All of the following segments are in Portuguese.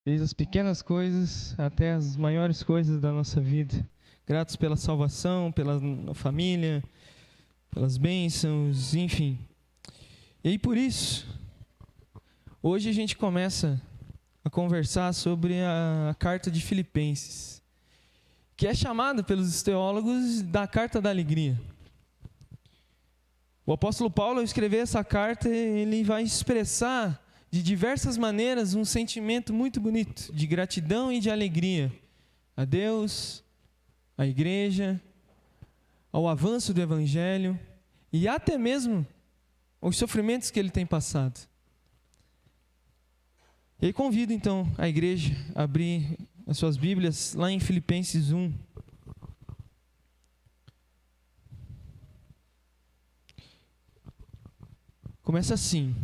Desde as pequenas coisas até as maiores coisas da nossa vida. Gratos pela salvação, pela família, pelas bênçãos, enfim. E aí por isso, hoje a gente começa a conversar sobre a carta de Filipenses, que é chamada pelos teólogos da carta da alegria. O apóstolo Paulo, ao escrever essa carta, ele vai expressar de diversas maneiras um sentimento muito bonito de gratidão e de alegria a Deus, à igreja, ao avanço do evangelho e até mesmo aos sofrimentos que ele tem passado. E convido então a igreja a abrir as suas Bíblias lá em Filipenses 1. Começa assim: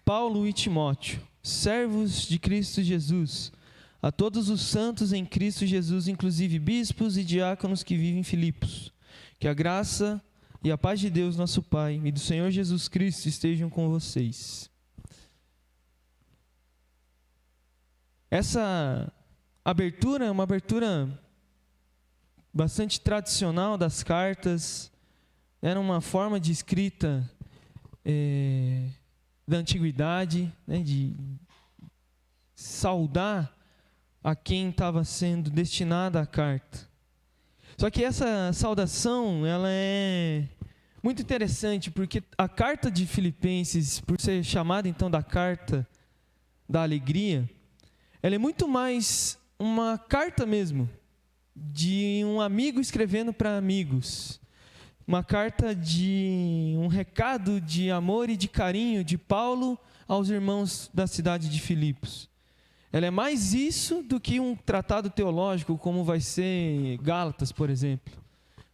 Paulo e Timóteo, servos de Cristo Jesus, a todos os santos em Cristo Jesus, inclusive bispos e diáconos que vivem em Filipos, que a graça e a paz de Deus nosso Pai e do Senhor Jesus Cristo estejam com vocês. Essa abertura é uma abertura bastante tradicional das cartas, era uma forma de escrita da antiguidade, né, de saudar a quem estava sendo destinada a carta. Só que essa saudação, ela é muito interessante, porque a carta de Filipenses, por ser chamada então da carta da alegria, ela é muito mais uma carta mesmo, de um amigo escrevendo para amigos. Uma carta de um recado de amor e de carinho de Paulo aos irmãos da cidade de Filipos. Ela é mais isso do que um tratado teológico, como vai ser Gálatas, por exemplo.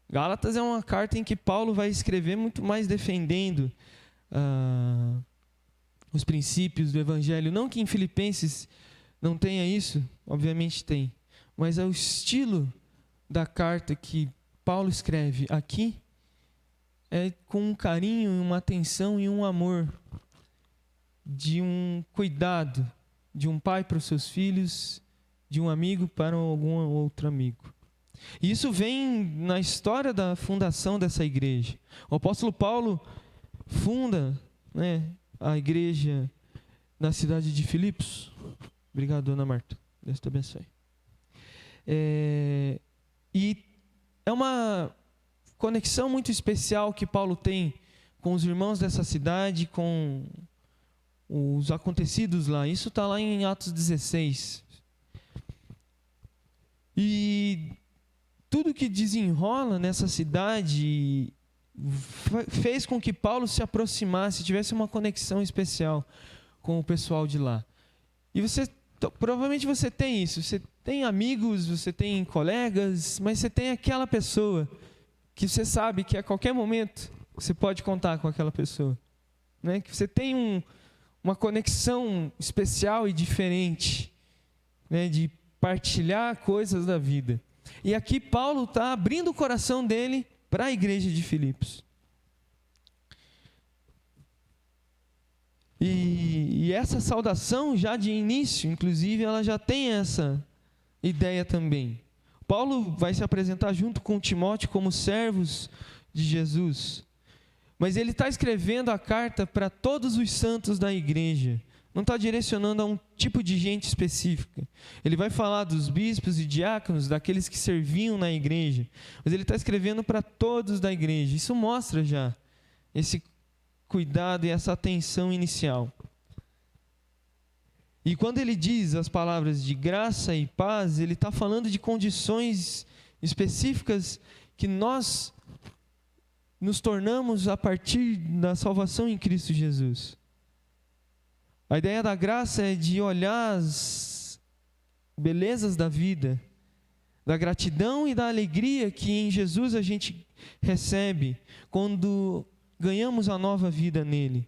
Gálatas é uma carta em que Paulo vai escrever muito mais defendendo os princípios do evangelho. Não que em Filipenses não tenha isso, obviamente tem. Mas é o estilo da carta que Paulo escreve aqui, é com um carinho, uma atenção e um amor, de um cuidado, de um pai para os seus filhos, de um amigo para algum outro amigo. E isso vem na história da fundação dessa igreja. O apóstolo Paulo funda, né, a igreja na cidade de Filipos. Obrigado, dona Marta. Deus te abençoe. E é uma conexão muito especial que Paulo tem com os irmãos dessa cidade, com os acontecidos lá. Isso está lá em Atos 16. E tudo que desenrola nessa cidade fez com que Paulo se aproximasse, tivesse uma conexão especial com o pessoal de lá. E provavelmente você tem isso. Você tem amigos, você tem colegas, mas você tem aquela pessoa que você sabe que a qualquer momento você pode contar com aquela pessoa, né? Que você tem uma conexão especial e diferente, né? De partilhar coisas da vida. E aqui Paulo está abrindo o coração dele para a igreja de Filipos. E essa saudação já de início, inclusive, ela já tem essa ideia também. Paulo vai se apresentar junto com Timóteo como servos de Jesus. Mas ele está escrevendo a carta para todos os santos da igreja. Não está direcionando a um tipo de gente específica. Ele vai falar dos bispos e diáconos, daqueles que serviam na igreja. Mas ele está escrevendo para todos da igreja. Isso mostra já esse cuidado e essa atenção inicial. E quando ele diz as palavras de graça e paz, ele está falando de condições específicas que nós nos tornamos a partir da salvação em Cristo Jesus. A ideia da graça é de olhar as belezas da vida, da gratidão e da alegria que em Jesus a gente recebe quando ganhamos a nova vida nele.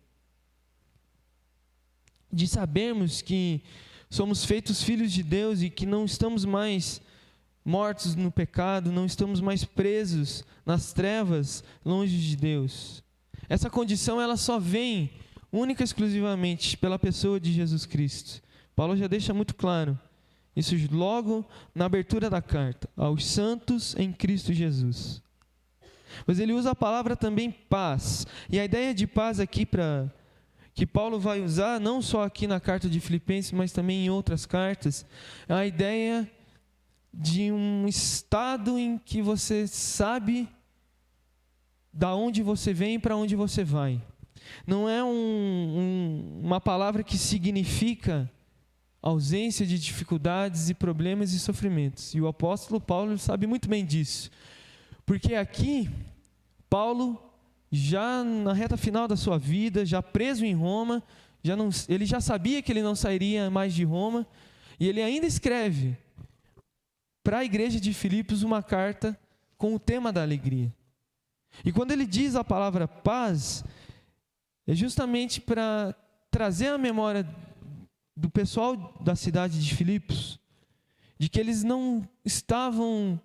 De sabermos que somos feitos filhos de Deus e que não estamos mais mortos no pecado, não estamos mais presos nas trevas, longe de Deus. Essa condição ela só vem única e exclusivamente pela pessoa de Jesus Cristo. Paulo já deixa muito claro Isso logo na abertura da carta, aos santos em Cristo Jesus. Mas ele usa a palavra também paz. E a ideia de paz aqui que Paulo vai usar, não só aqui na carta de Filipenses, mas também em outras cartas, é a ideia de um estado em que você sabe da onde você vem e para onde você vai. Não é uma palavra que significa ausência de dificuldades e problemas e sofrimentos. E o apóstolo Paulo sabe muito bem disso. Porque aqui, Paulo, já na reta final da sua vida, já preso em Roma, ele já sabia que ele não sairia mais de Roma, e ele ainda escreve para a igreja de Filipos uma carta com o tema da alegria. E quando ele diz a palavra paz, é justamente para trazer à memória do pessoal da cidade de Filipos, de que eles não estavam,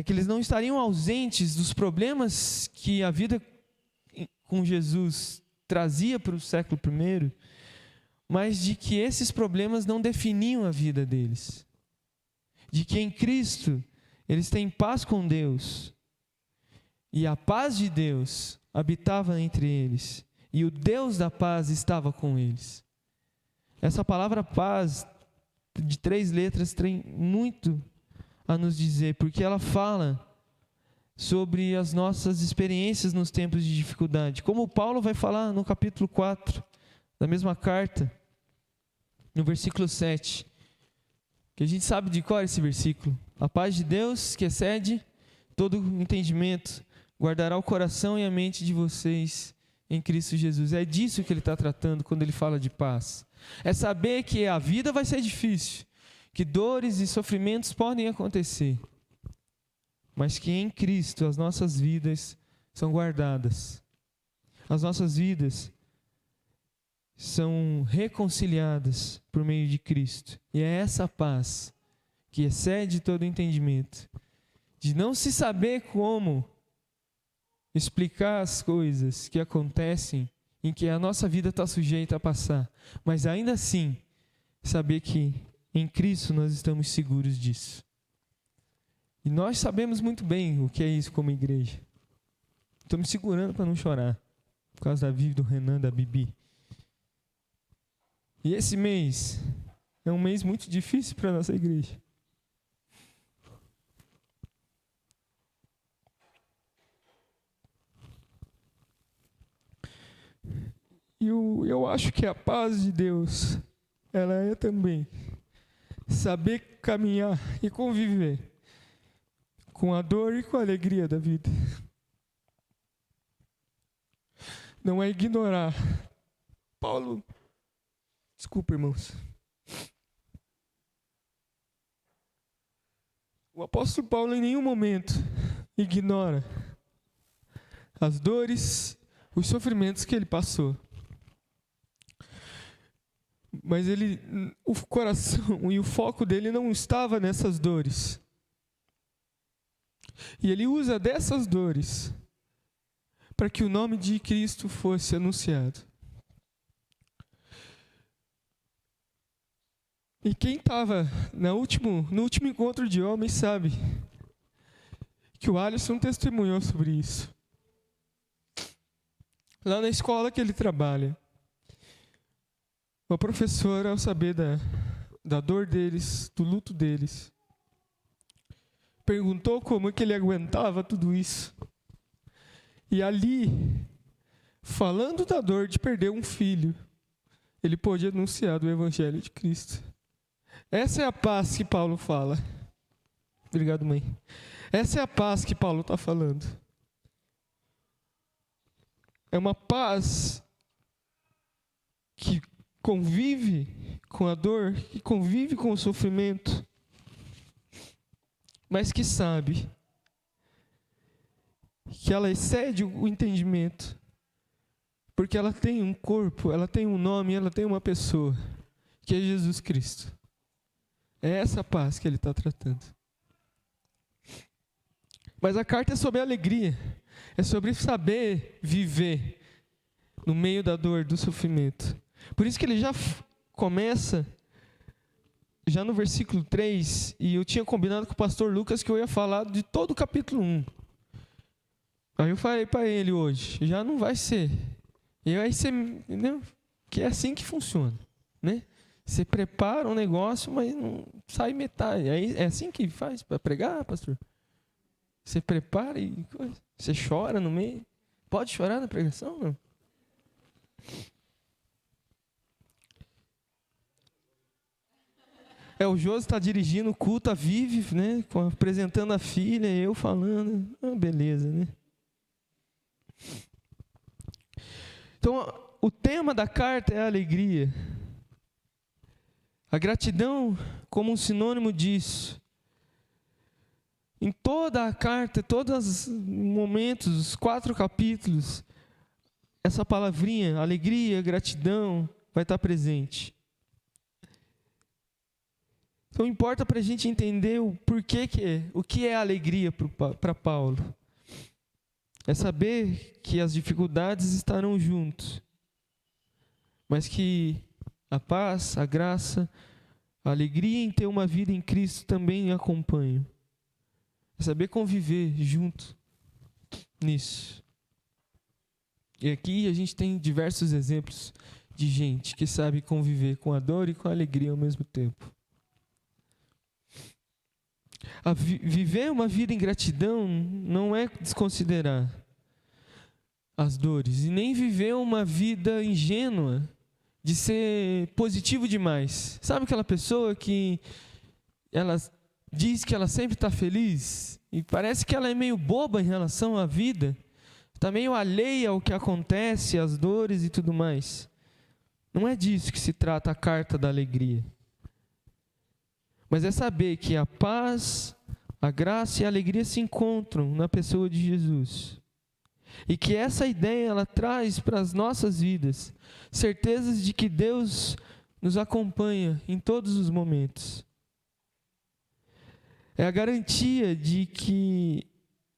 que eles não estariam ausentes dos problemas que a vida com Jesus trazia para o século I, mas de que esses problemas não definiam a vida deles. De que em Cristo eles têm paz com Deus, e a paz de Deus habitava entre eles, e o Deus da paz estava com eles. Essa palavra paz, de 3 letras, tem muito a nos dizer, porque ela fala sobre as nossas experiências nos tempos de dificuldade. Como Paulo vai falar no capítulo 4 da mesma carta, no versículo 7, que a gente sabe de cor esse versículo. A paz de Deus, que excede todo entendimento, guardará o coração e a mente de vocês em Cristo Jesus. É disso que ele está tratando quando ele fala de paz. É saber que a vida vai ser difícil, que dores e sofrimentos podem acontecer, mas que em Cristo as nossas vidas são guardadas. As nossas vidas são reconciliadas por meio de Cristo. E é essa paz que excede todo entendimento, de não se saber como explicar as coisas que acontecem, em que a nossa vida está sujeita a passar, mas ainda assim, saber que em Cristo nós estamos seguros disso. E nós sabemos muito bem o que é isso como igreja. Estou me segurando para não chorar, por causa da Vivi, do Renan, da Bibi. E esse mês é um mês muito difícil para a nossa igreja. E eu acho que a paz de Deus, ela é também saber caminhar e conviver com a dor e com a alegria da vida. Não é ignorar. Paulo, desculpa, irmãos. O apóstolo Paulo em nenhum momento ignora as dores, os sofrimentos que ele passou. Mas o coração e o foco dele não estava nessas dores. E ele usa dessas dores para que o nome de Cristo fosse anunciado. E quem estava no último encontro de homens sabe que o Alisson testemunhou sobre isso. Lá na escola que ele trabalha, uma professora, ao saber da dor deles, do luto deles, perguntou como é que ele aguentava tudo isso. E ali, falando da dor de perder um filho, ele pôde anunciar o Evangelho de Cristo. Essa é a paz que Paulo fala. Obrigado, mãe. Essa é a paz que Paulo está falando. É uma paz que convive com a dor, que convive com o sofrimento, mas que sabe que ela excede o entendimento, porque ela tem um corpo, ela tem um nome, ela tem uma pessoa, que é Jesus Cristo. É essa paz que ele está tratando. Mas a carta é sobre a alegria, é sobre saber viver no meio da dor, do sofrimento. Por isso que ele já começa já no versículo 3, e eu tinha combinado com o pastor Lucas que eu ia falar de todo o capítulo 1. Aí eu falei para ele hoje, já não vai ser. E aí você, entendeu? Que é assim que funciona, né? Você prepara um negócio, mas não sai metade. Aí é assim que faz para pregar, pastor? Você prepara e você chora no meio. Pode chorar na pregação, não? O Josi está dirigindo o culto, a Vive, né? Apresentando a filha, eu falando. Beleza, né? Então, o tema da carta é a alegria. A gratidão como um sinônimo disso. Em toda a carta, todos os momentos, os 4 capítulos, essa palavrinha, alegria, gratidão, vai estar presente. Então importa para a gente entender o porquê o que é alegria para Paulo. É saber que as dificuldades estarão juntos, mas que a paz, a graça, a alegria em ter uma vida em Cristo também acompanham. É saber conviver junto nisso. E aqui a gente tem diversos exemplos de gente que sabe conviver com a dor e com a alegria ao mesmo tempo. Viver uma vida em gratidão não é desconsiderar as dores, e nem viver uma vida ingênua de ser positivo demais. Sabe aquela pessoa que ela diz que ela sempre está feliz e parece que ela é meio boba em relação à vida, está meio alheia ao que acontece, às dores e tudo mais. Não é disso que se trata a carta da alegria. Mas é saber que a paz, a graça e a alegria se encontram na pessoa de Jesus. E que essa ideia ela traz para as nossas vidas certezas de que Deus nos acompanha em todos os momentos. É a garantia de que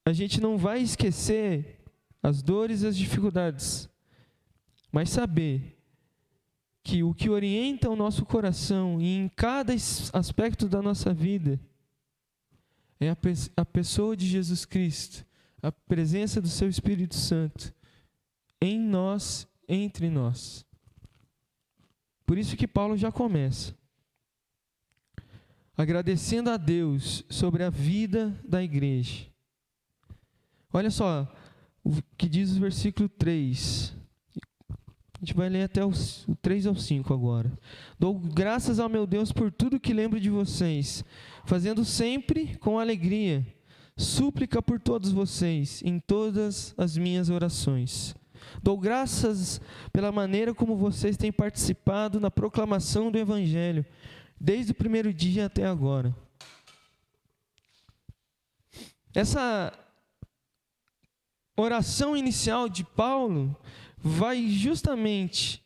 a gente não vai esquecer as dores e as dificuldades, mas saber que o que orienta o nosso coração e em cada aspecto da nossa vida é a pessoa de Jesus Cristo, a presença do seu Espírito Santo em nós, entre nós. Por isso que Paulo já começa agradecendo a Deus sobre a vida da igreja. Olha só o que diz o versículo 3. A gente vai ler até o 3 ao 5 agora. Dou graças ao meu Deus por tudo que lembro de vocês, fazendo sempre com alegria, súplica por todos vocês, em todas as minhas orações. Dou graças pela maneira como vocês têm participado na proclamação do Evangelho, desde o primeiro dia até agora. Essa oração inicial de Paulo vai justamente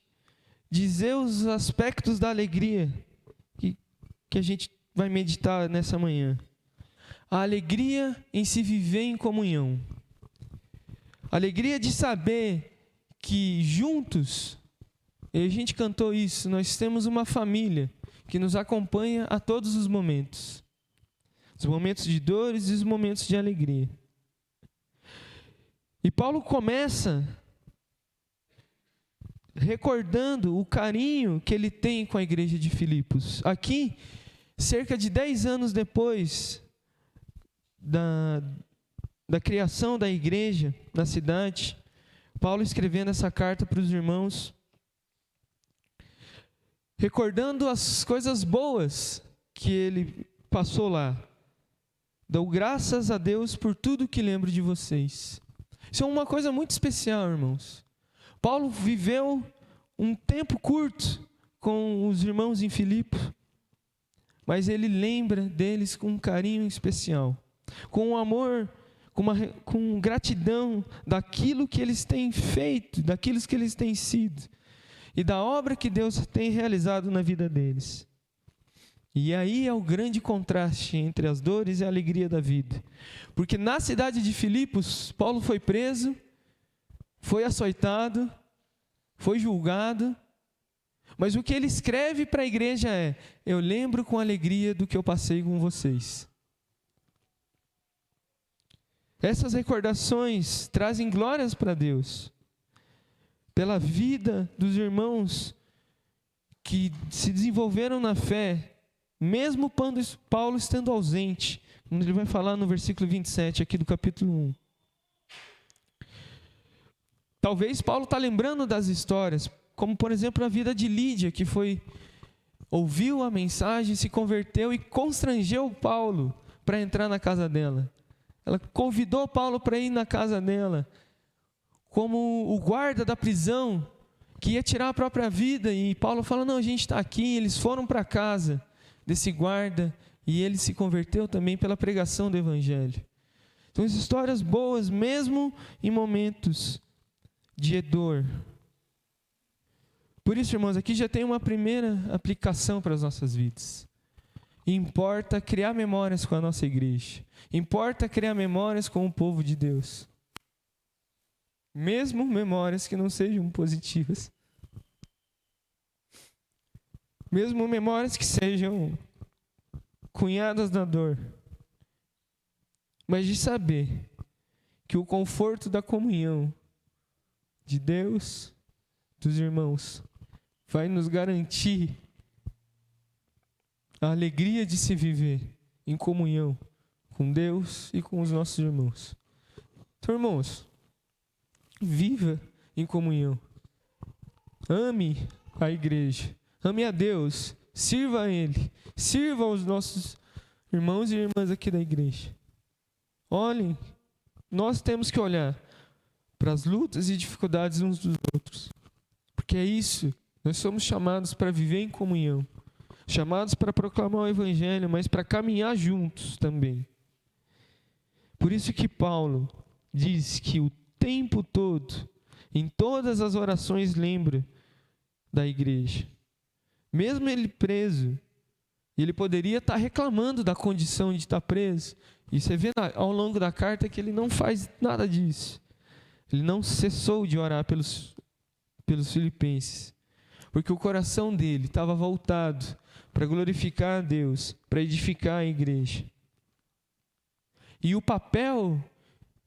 dizer os aspectos da alegria que a gente vai meditar nessa manhã. A alegria em se viver em comunhão. A alegria de saber que juntos, e a gente cantou isso, nós temos uma família que nos acompanha a todos os momentos. Os momentos de dores e os momentos de alegria. E Paulo começa recordando o carinho que ele tem com a igreja de Filipos. Aqui, cerca de 10 anos depois da criação da igreja na cidade, Paulo escrevendo essa carta para os irmãos, recordando as coisas boas que ele passou lá. Dou graças a Deus por tudo que lembro de vocês. Isso é uma coisa muito especial, irmãos. Paulo viveu um tempo curto com os irmãos em Filipos, mas ele lembra deles com um carinho especial, com um amor, com gratidão daquilo que eles têm feito, daquilo que eles têm sido, e da obra que Deus tem realizado na vida deles. E aí é o grande contraste entre as dores e a alegria da vida. Porque na cidade de Filipos, Paulo foi preso, foi açoitado, foi julgado, Mas o que ele escreve para a igreja é: eu lembro com alegria do que eu passei com vocês. Essas recordações trazem glórias para Deus, pela vida dos irmãos que se desenvolveram na fé, mesmo Paulo estando ausente, como ele vai falar no versículo 27 aqui do capítulo 1. Talvez Paulo está lembrando das histórias, como por exemplo a vida de Lídia, que ouviu a mensagem, se converteu e constrangeu Paulo para entrar na casa dela. Ela convidou Paulo para ir na casa dela, como o guarda da prisão, que ia tirar a própria vida, e Paulo fala: não, a gente está aqui. Eles foram para a casa desse guarda, e ele se converteu também pela pregação do evangelho. Então, as histórias boas, mesmo em momentos de dor. Por isso, irmãos, aqui já tem uma primeira aplicação para as nossas vidas. Importa criar memórias com a nossa igreja. Importa criar memórias com o povo de Deus. Mesmo memórias que não sejam positivas. Mesmo memórias que sejam cunhadas da dor. Mas de saber que o conforto da comunhão de Deus, dos irmãos, vai nos garantir a alegria de se viver em comunhão com Deus e com os nossos irmãos. Então, irmãos, viva em comunhão. Ame a igreja. Ame a Deus. Sirva a Ele. Sirva aos nossos irmãos e irmãs aqui da igreja. Olhem, nós temos que olhar para as lutas e dificuldades uns dos outros. Porque é isso. Nós somos chamados para viver em comunhão. Chamados para proclamar o evangelho, mas para caminhar juntos também. Por isso que Paulo diz que o tempo todo, em todas as orações, lembra da igreja. Mesmo ele preso, ele poderia estar reclamando da condição de estar preso. E você vê ao longo da carta que ele não faz nada disso. Ele não cessou de orar pelos filipenses. Porque o coração dele estava voltado para glorificar a Deus, para edificar a igreja. E o papel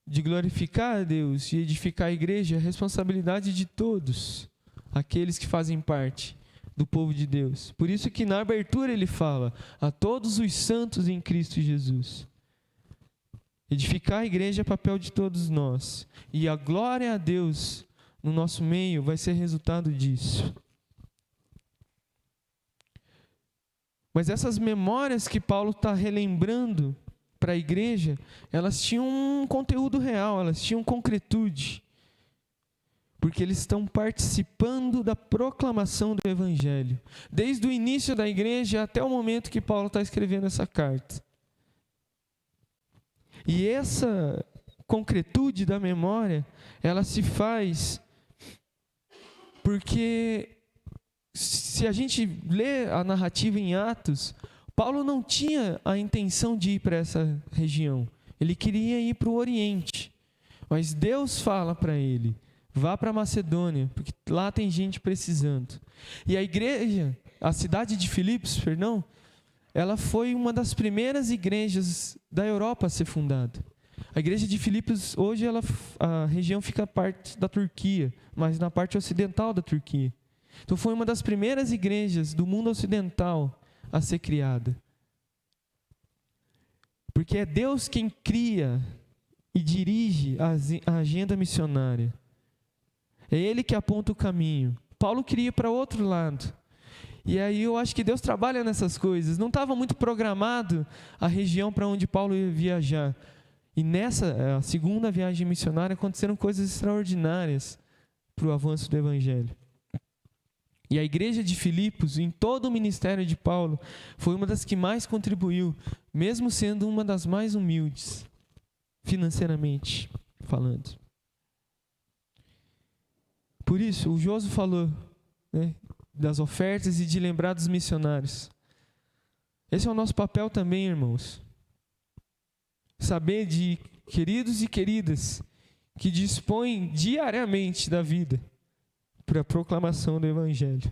de glorificar a Deus e edificar a igreja é a responsabilidade de todos aqueles que fazem parte do povo de Deus. Por isso que na abertura ele fala: a todos os santos em Cristo Jesus. Edificar a igreja é papel de todos nós. E a glória a Deus no nosso meio vai ser resultado disso. Mas essas memórias que Paulo está relembrando para a igreja, elas tinham um conteúdo real, elas tinham concretude. Porque eles estão participando da proclamação do evangelho. Desde o início da igreja até o momento que Paulo está escrevendo essa carta. E essa concretude da memória, ela se faz porque, se a gente lê a narrativa em Atos, Paulo não tinha a intenção de ir para essa região. Ele queria ir para o Oriente. Mas Deus fala para ele: vá para Macedônia, porque lá tem gente precisando. E a igreja, a cidade de Filipos, ela foi uma das primeiras igrejas da Europa a ser fundada. A igreja de Filipos, hoje, a região fica parte da Turquia, mas na parte ocidental da Turquia. Então foi uma das primeiras igrejas do mundo ocidental a ser criada. Porque é Deus quem cria e dirige a agenda missionária. É Ele que aponta o caminho. Paulo queria ir para outro lado. E aí eu acho que Deus trabalha nessas coisas. Não estava muito programado a região para onde Paulo ia viajar. E nessa a segunda viagem missionária aconteceram coisas extraordinárias para o avanço do evangelho. E a igreja de Filipos, em todo o ministério de Paulo, foi uma das que mais contribuiu, mesmo sendo uma das mais humildes, financeiramente falando. Por isso, o Joso falou, das ofertas e de lembrar dos missionários. Esse é o nosso papel também, irmãos. Saber de queridos e queridas que dispõem diariamente da vida para a proclamação do evangelho.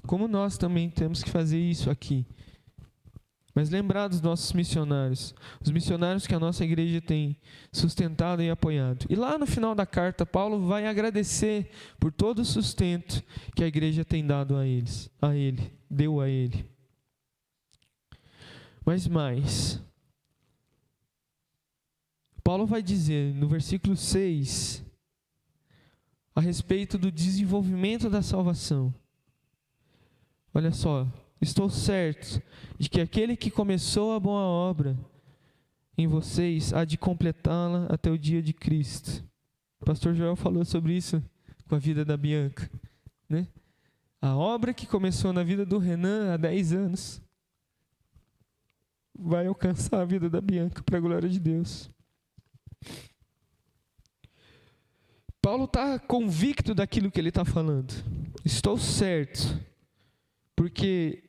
como nós também temos que fazer isso aqui. Mas lembrar dos nossos missionários, os missionários que a nossa igreja tem sustentado e apoiado. E lá no final da carta, Paulo vai agradecer por todo o sustento que a igreja tem dado deu a ele. Mas mais, Paulo vai dizer no versículo 6, a respeito do desenvolvimento da salvação. Olha só, estou certo de que aquele que começou a boa obra em vocês há de completá-la até o dia de Cristo. O pastor Joel falou sobre isso com a vida da Bianca, né? A obra que começou na vida do Renan há 10 anos vai alcançar a vida da Bianca, para a glória de Deus. Paulo está convicto daquilo que ele está falando. Estou certo, porque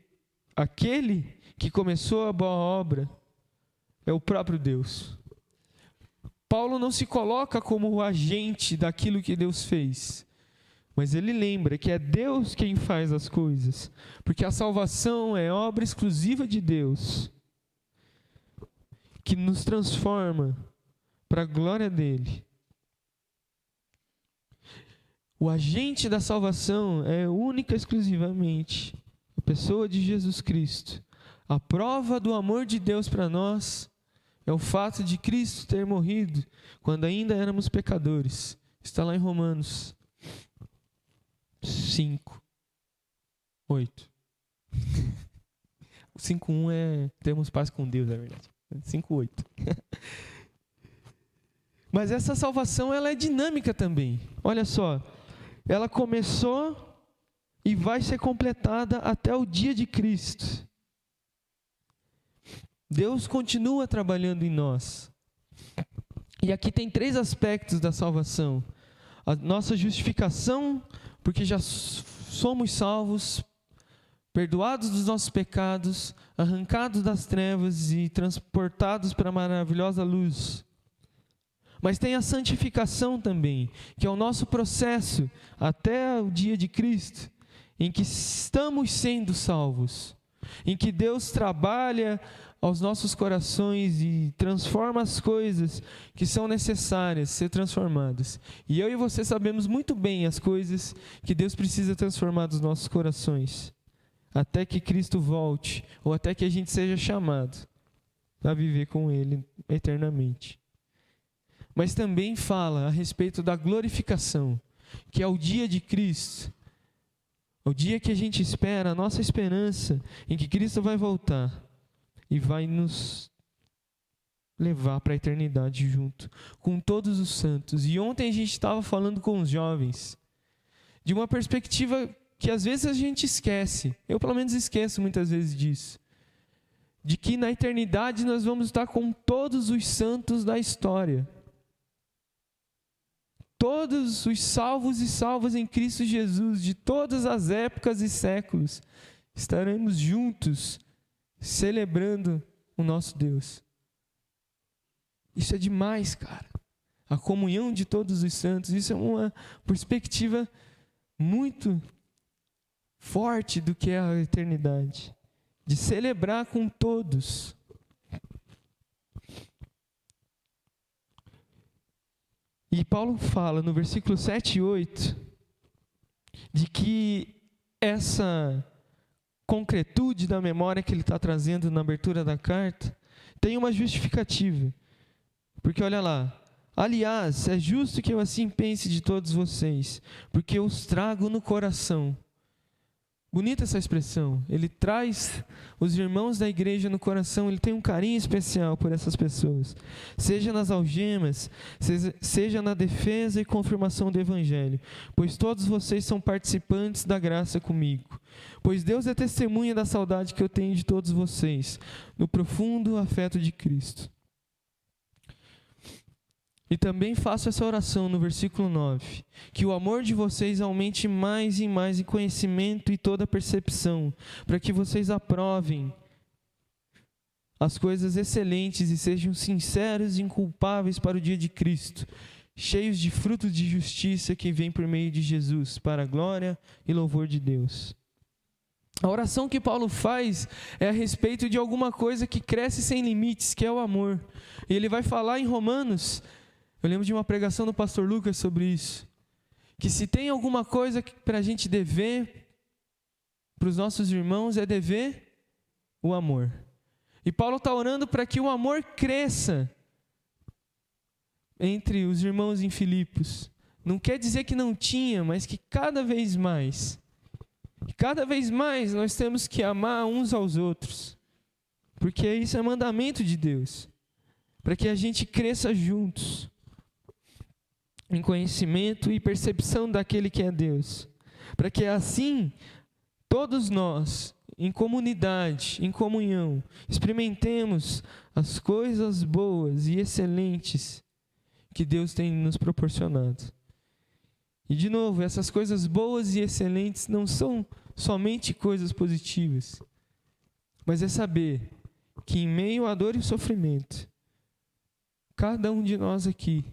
aquele que começou a boa obra é o próprio Deus. Paulo não se coloca como o agente daquilo que Deus fez, mas ele lembra que é Deus quem faz as coisas, porque a salvação é obra exclusiva de Deus, que nos transforma para a glória dele. O agente da salvação é única e exclusivamente a pessoa de Jesus Cristo. A prova do amor de Deus para nós é o fato de Cristo ter morrido quando ainda éramos pecadores. Está lá em Romanos 5, 8. O 5:1 é termos paz com Deus, é verdade. 5:8. Mas essa salvação, ela é dinâmica também. Olha só, ela começou e vai ser completada até o dia de Cristo. Deus continua trabalhando em nós. E aqui tem 3 aspectos da salvação. A nossa justificação, porque já somos salvos, perdoados dos nossos pecados, arrancados das trevas e transportados para a maravilhosa luz. Mas tem a santificação também, que é o nosso processo até o dia de Cristo, em que estamos sendo salvos, em que Deus trabalha aos nossos corações e transforma as coisas que são necessárias ser transformadas. E eu e você sabemos muito bem as coisas que Deus precisa transformar dos nossos corações, até que Cristo volte, ou até que a gente seja chamado a viver com Ele eternamente. Mas também fala a respeito da glorificação, que é o dia de Cristo, o dia que a gente espera, a nossa esperança em que Cristo vai voltar e vai nos levar para a eternidade junto com todos os santos. E ontem a gente estava falando com os jovens de uma perspectiva que às vezes a gente esquece, eu pelo menos esqueço muitas vezes disso, de que na eternidade nós vamos estar com todos os santos da história. Todos os salvos e salvas em Cristo Jesus, de todas as épocas e séculos, estaremos juntos, celebrando o nosso Deus. Isso é demais, cara. A comunhão de todos os santos, isso é uma perspectiva muito forte do que é a eternidade. De celebrar com todos. E Paulo fala no versículo 7 e 8, de que essa concretude da memória que ele está trazendo na abertura da carta, tem uma justificativa. Porque olha lá, aliás, é justo que eu assim pense de todos vocês, porque eu os trago no coração. Bonita essa expressão, ele traz os irmãos da igreja no coração, ele tem um carinho especial por essas pessoas, seja nas algemas, seja na defesa e confirmação do evangelho, pois todos vocês são participantes da graça comigo, pois Deus é testemunha da saudade que eu tenho de todos vocês, no profundo afeto de Cristo. E também faço essa oração no versículo 9, que o amor de vocês aumente mais e mais em conhecimento e toda percepção, para que vocês aprovem as coisas excelentes e sejam sinceros e inculpáveis para o dia de Cristo, cheios de frutos de justiça que vem por meio de Jesus, para a glória e louvor de Deus. A oração que Paulo faz é a respeito de alguma coisa que cresce sem limites, que é o amor. E ele vai falar em Romanos, eu lembro de uma pregação do pastor Lucas sobre isso, que se tem alguma coisa para a gente dever para os nossos irmãos, é dever o amor. E Paulo está orando para que o amor cresça entre os irmãos em Filipos. Não quer dizer que não tinha, mas que cada vez mais nós temos que amar uns aos outros, porque isso é mandamento de Deus, para que a gente cresça juntos, em conhecimento e percepção daquele que é Deus, para que assim, todos nós, em comunidade, em comunhão, experimentemos as coisas boas e excelentes que Deus tem nos proporcionado. E de novo, essas coisas boas e excelentes não são somente coisas positivas, mas é saber que em meio à dor e sofrimento, cada um de nós aqui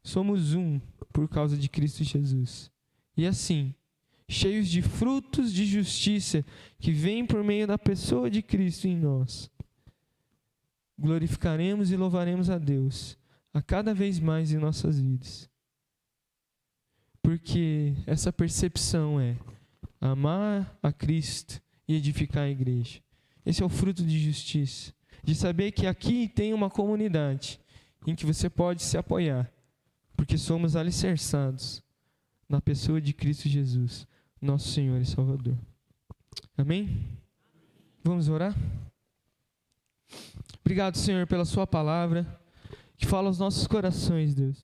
somos um por causa de Cristo Jesus. E assim, cheios de frutos de justiça que vêm por meio da pessoa de Cristo em nós, glorificaremos e louvaremos a Deus a cada vez mais em nossas vidas. Porque essa percepção é amar a Cristo e edificar a igreja. Esse é o fruto de justiça, de saber que aqui tem uma comunidade em que você pode se apoiar, porque somos alicerçados na pessoa de Cristo Jesus, nosso Senhor e Salvador. Amém? Vamos orar? Obrigado, Senhor, pela sua palavra, que fala aos nossos corações, Deus.